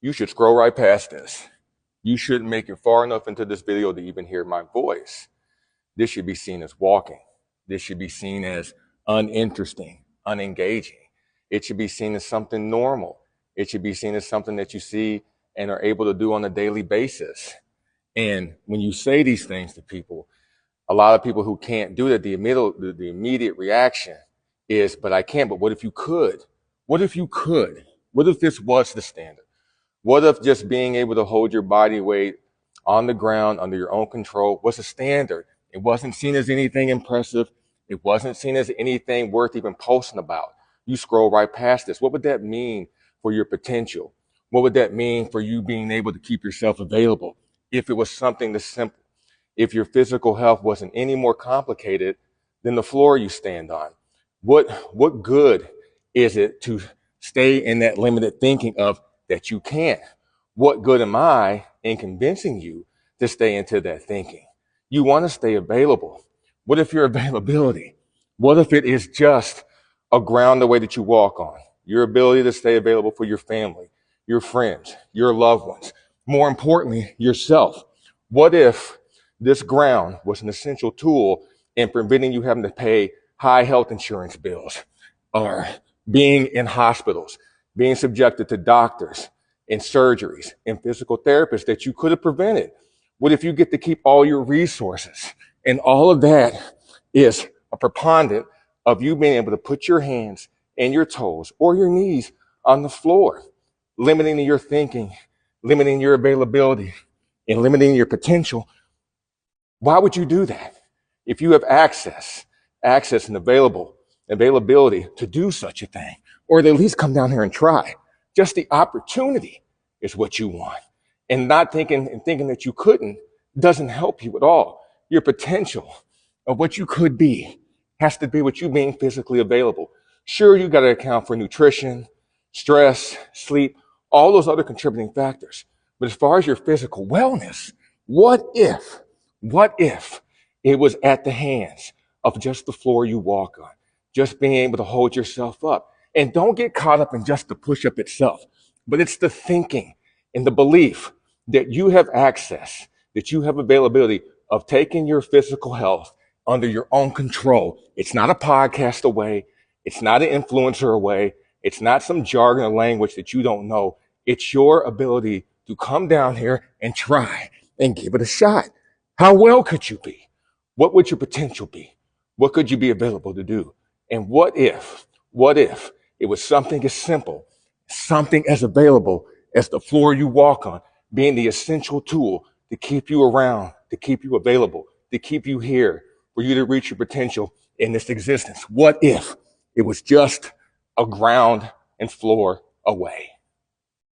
You should scroll right past this. You shouldn't make it far enough into this video to even hear my voice. This should be seen as walking. This should be seen as uninteresting, unengaging. It should be seen as something normal. It should be seen as something that you see and are able to do on a daily basis. And when you say these things to people, a lot of people who can't do that, the immediate reaction is, but I can't, but what if you could? What if you could? What if this was the standard? What if just being able to hold your body weight on the ground under your own control was a standard? It wasn't seen as anything impressive. It wasn't seen as anything worth even posting about. You scroll right past this. What would that mean for your potential? What would that mean for you being able to keep yourself available? If it was something this simple, if your physical health wasn't any more complicated than the floor you stand on, what good is it to stay in that limited thinking of that you can't? What good am I in convincing you to stay into that thinking? You want to stay available. What if your availability? What if it is just a ground the way that you walk on? Your ability to stay available for your family, your friends, your loved ones, more importantly, yourself. What if this ground was an essential tool in preventing you having to pay high health insurance bills or being in hospitals, being subjected to doctors and surgeries and physical therapists that you could have prevented? What if you get to keep all your resources? And all of that is a preponderant of you being able to put your hands and your toes or your knees on the floor, limiting your thinking, limiting your availability, and limiting your potential. Why would you do that? If you have access and availability to do such a thing, or to at least come down here and try. Just the opportunity is what you want. And not thinking that you couldn't doesn't help you at all. Your potential of what you could be has to be with you being physically available. Sure, you got to account for nutrition, stress, sleep, all those other contributing factors. But as far as your physical wellness, what if it was at the hands of just the floor you walk on, just being able to hold yourself up? And don't get caught up in just the push-up itself, but it's the thinking and the belief that you have access, that you have availability of taking your physical health under your own control. It's not a podcast away. It's not an influencer away. It's not some jargon or language that you don't know. It's your ability to come down here and try and give it a shot. How well could you be? What would your potential be? What could you be available to do? And what if it was something as simple, something as available as the floor you walk on, being the essential tool to keep you around, to keep you available, to keep you here, for you to reach your potential in this existence? What if it was just a ground and floor away?